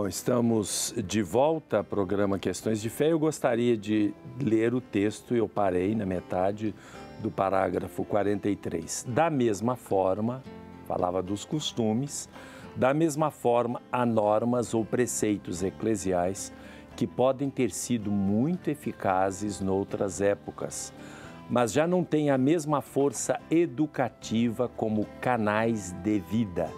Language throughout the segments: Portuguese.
Bom, estamos de volta ao programa Questões de Fé. Eu gostaria de ler o texto, eu parei na metade do parágrafo 43. Da mesma forma, falava dos costumes, da mesma forma há normas ou preceitos eclesiais que podem ter sido muito eficazes noutras épocas, mas já não têm a mesma força educativa como canais de vida.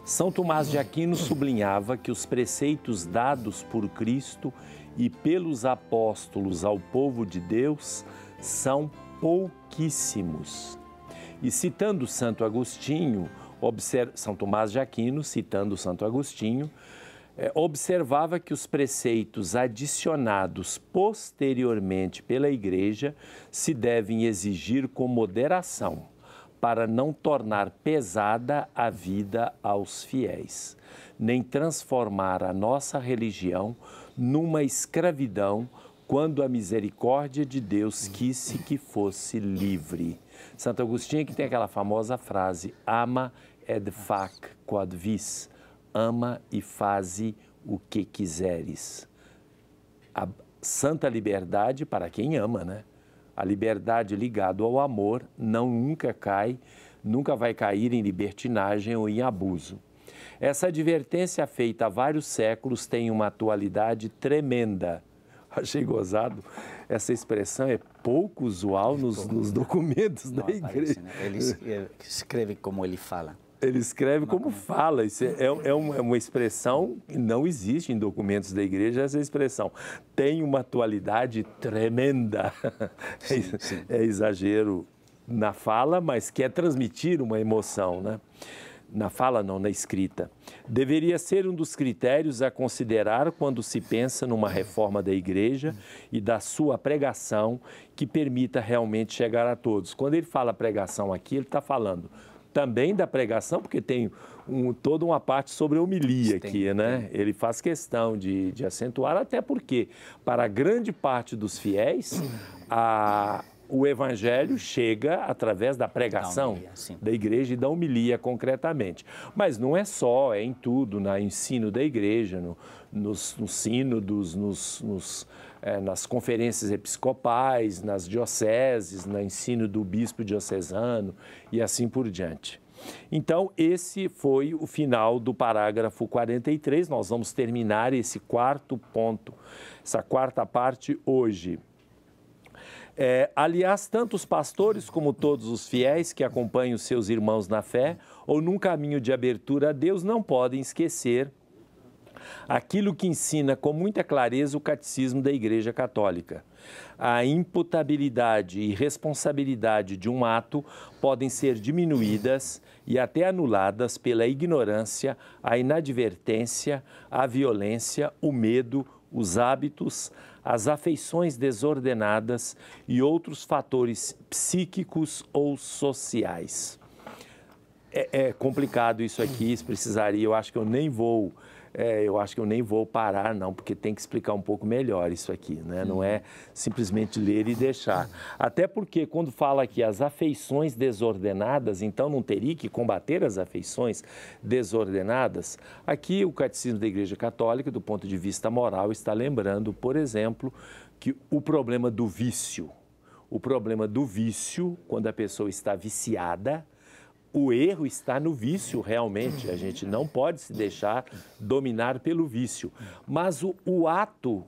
São Tomás de Aquino sublinhava que os preceitos dados por Cristo e pelos apóstolos ao povo de Deus são pouquíssimos. E citando Santo Agostinho, São Tomás de Aquino, citando Santo Agostinho, observava que os preceitos adicionados posteriormente pela Igreja se devem exigir com moderação, para não tornar pesada a vida aos fiéis, nem transformar a nossa religião numa escravidão quando a misericórdia de Deus quis que fosse livre. Santo Agostinho que tem aquela famosa frase, ama et fac quod vis, ama e faze o que quiseres. A santa liberdade para quem ama, né? A liberdade ligada ao amor nunca vai cair em libertinagem ou em abuso. Essa advertência feita há vários séculos tem uma atualidade tremenda. Achei gozado, essa expressão é pouco usual nos documentos da igreja. Aparece, né? Ele escreve como ele fala. Ele escreve como fala, isso é uma expressão que não existe em documentos da igreja, essa expressão. Tem uma atualidade tremenda. Sim. É exagero na fala, mas quer transmitir uma emoção, né? Na fala não, na escrita. Deveria ser um dos critérios a considerar quando se pensa numa reforma da igreja e da sua pregação que permita realmente chegar a todos. Quando ele fala pregação aqui, ele está falando também da pregação, porque tem toda uma parte sobre a homilia aqui, né? Ele faz questão de acentuar, até porque, para grande parte dos fiéis, o evangelho chega através da pregação da igreja e da homilia concretamente. Mas não é só, é em tudo, no ensino da igreja, no sínodos, nas conferências episcopais, nas dioceses, no ensino do bispo diocesano e assim por diante. Então, esse foi o final do parágrafo 43. Nós vamos terminar esse quarto ponto, essa quarta parte hoje. Aliás, tanto os pastores como todos os fiéis que acompanham os seus irmãos na fé ou num caminho de abertura a Deus não podem esquecer aquilo que ensina com muita clareza o Catecismo da Igreja Católica. A imputabilidade e responsabilidade de um ato podem ser diminuídas e até anuladas pela ignorância, a inadvertência, a violência, o medo, os hábitos, as afeições desordenadas e outros fatores psíquicos ou sociais. É complicado isso aqui, isso precisaria, eu acho que eu nem vou parar, não, porque tem que explicar um pouco melhor isso aqui, né? Não é simplesmente ler e deixar. Até porque quando fala aqui as afeições desordenadas, então não teria que combater as afeições desordenadas. Aqui o Catecismo da Igreja Católica, do ponto de vista moral, está lembrando, por exemplo, que o problema do vício, quando a pessoa está viciada, o erro está no vício, realmente. A gente não pode se deixar dominar pelo vício. Mas o ato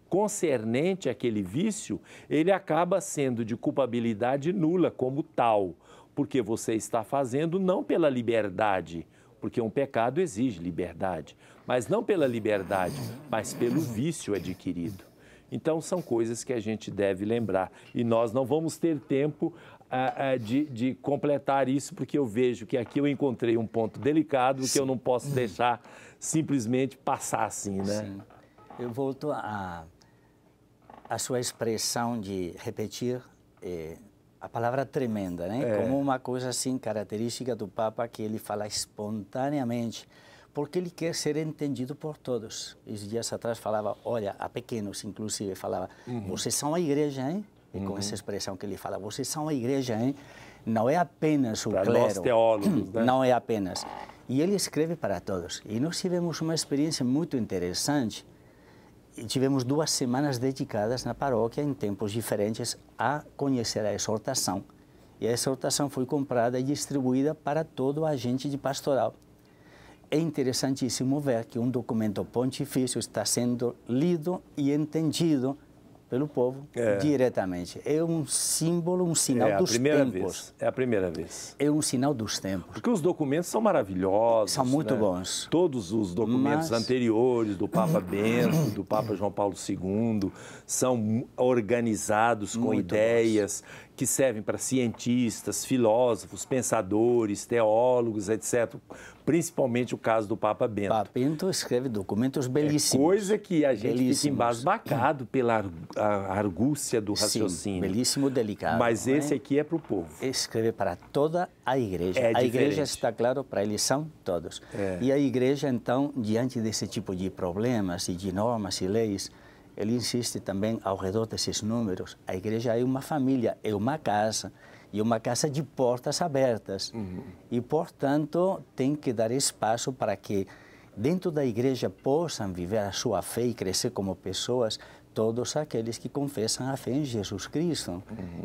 concernente àquele vício, ele acaba sendo de culpabilidade nula como tal, porque você está fazendo não pela liberdade, porque um pecado exige liberdade, mas não pela liberdade, mas pelo vício adquirido. Então, são coisas que a gente deve lembrar. E nós não vamos ter tempo de completar isso, porque eu vejo que aqui eu encontrei um ponto delicado que eu não posso deixar simplesmente passar assim, né? Sim. Eu volto à sua expressão de repetir a palavra tremenda, né? Como uma coisa assim característica do Papa, que ele fala espontaneamente, porque ele quer ser entendido por todos. Esses dias atrás falava, olha, a pequenos inclusive, falava, vocês são a igreja, hein? E com essa expressão que ele fala, vocês são a igreja, hein? Não é apenas o clero. Nós teólogos, né? Não é apenas. E ele escreve para todos. E nós tivemos uma experiência muito interessante. E tivemos 2 semanas dedicadas na paróquia, em tempos diferentes, a conhecer a exortação. E a exortação foi comprada e distribuída para todo o agente de pastoral. É interessantíssimo ver que um documento pontifício está sendo lido e entendido pelo povo diretamente. É um símbolo, um sinal dos tempos. É a primeira vez. É um sinal dos tempos. Porque os documentos são maravilhosos. São muito bons. Todos os documentos anteriores do Papa Bento, do Papa João Paulo II, são organizados com ideias que servem para cientistas, filósofos, pensadores, teólogos, etc. Principalmente o caso do Papa Bento. Papa Bento escreve documentos belíssimos. Coisa que a gente fica embasbacado pela argúcia do raciocínio. Sim, belíssimo, delicado. Mas esse aqui é para o povo. Escreve para toda a igreja. A igreja, está claro, para eles são todos. E a igreja, então, diante desse tipo de problemas e de normas e leis, ele insiste também ao redor desses números. A igreja é uma família, é uma casa, e uma casa de portas abertas. E, portanto, tem que dar espaço para que dentro da igreja possam viver a sua fé e crescer como pessoas todos aqueles que confessam a fé em Jesus Cristo.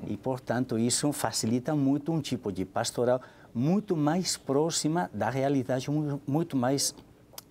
E, portanto, isso facilita muito um tipo de pastoral muito mais próxima da realidade, muito mais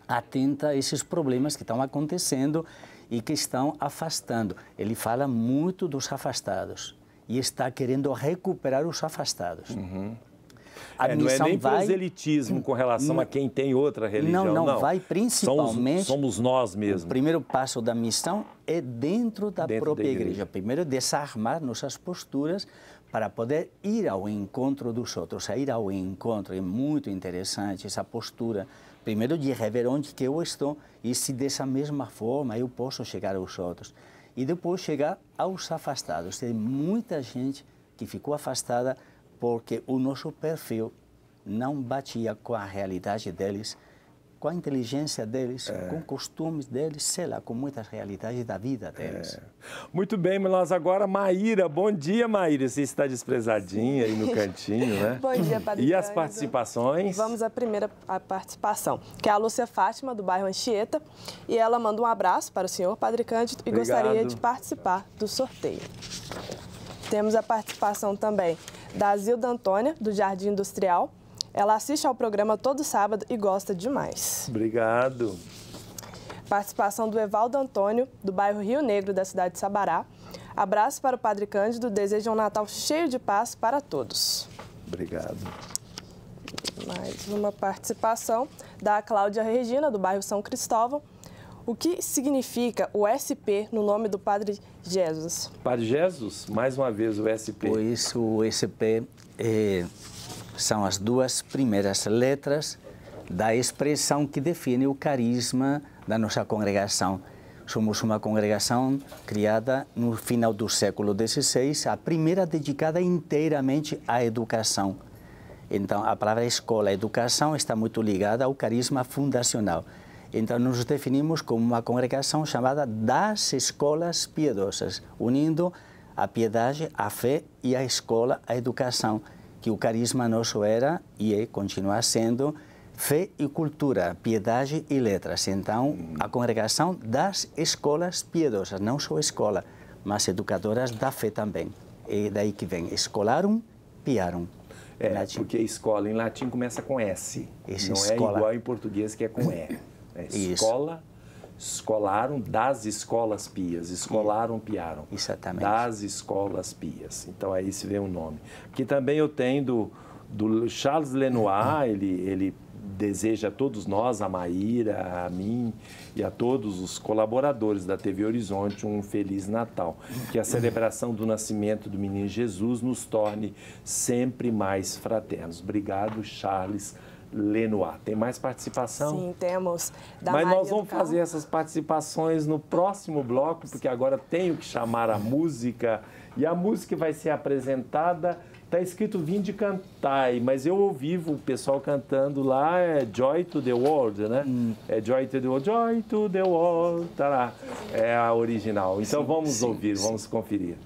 atenta a esses problemas que estão acontecendo e que estão afastando. Ele fala muito dos afastados e está querendo recuperar os afastados. Não é nem proselitismo com relação a quem tem outra religião, não. Vai principalmente... Somos nós mesmos. O primeiro passo da missão é dentro da própria igreja. Primeiro, desarmar nossas posturas para poder ir ao encontro dos outros. A ir ao encontro é muito interessante, essa postura. Primeiro, de rever onde que eu estou e se dessa mesma forma eu posso chegar aos outros. E depois chegar aos afastados. Tem muita gente que ficou afastada porque o nosso perfil não batia com a realidade deles, com a inteligência deles, com costumes deles, sei lá, com muitas realidades da vida deles. Muito bem, nós agora, Maíra. Bom dia, Maíra. Você está desprezadinha aí no cantinho, né? Bom dia, Padre E as participações? Vamos à primeira participação, que é a Lúcia Fátima, do bairro Anchieta. E ela manda um abraço para o senhor, Padre Cândido, e gostaria de participar do sorteio. Temos a participação também da Zilda Antônia, do Jardim Industrial. Ela assiste ao programa todo sábado e gosta demais. Obrigado. Participação do Evaldo Antônio, do bairro Rio Negro, da cidade de Sabará. Abraço para o Padre Cândido, deseja um Natal cheio de paz para todos. Obrigado. Mais uma participação da Cláudia Regina, do bairro São Cristóvão. O que significa o SP no nome do Padre Jesus? Padre Jesus, mais uma vez o SP. Pois o SP são as 2 primeiras letras da expressão que define o carisma da nossa congregação. Somos uma congregação criada no final do século XVI, a primeira dedicada inteiramente à educação. Então, a palavra escola, educação, está muito ligada ao carisma fundacional. Então, nos definimos como uma congregação chamada das escolas piedosas, unindo a piedade, a fé e a escola, a educação, que o carisma nosso era e continua sendo fé e cultura, piedade e letras. Então, a congregação das escolas piedosas, não só escola, mas educadoras da fé também. É daí que vem escolarum, piarum. Porque escola em latim começa com S. Não é igual em português que é com E. Escola, escolaram das escolas pias, escolaram, piaram. Exatamente. Das escolas pias. Então aí se vê o nome. Aqui também eu tenho do Charles Lenoir, ele deseja a todos nós, a Maíra, a mim e a todos os colaboradores da TV Horizonte um Feliz Natal. Que a celebração do nascimento do menino Jesus nos torne sempre mais fraternos. Obrigado, Charles Lenoir. Tem mais participação? Sim, temos. Mas nós vamos fazer essas participações no próximo bloco, porque agora tenho que chamar a música, e a música vai ser apresentada, está escrito Vinde Cantai, mas eu ouvi o pessoal cantando lá, é Joy to the World, né? É Joy to the World, Joy to the World, tá lá, é a original. Então vamos ouvir, vamos conferir.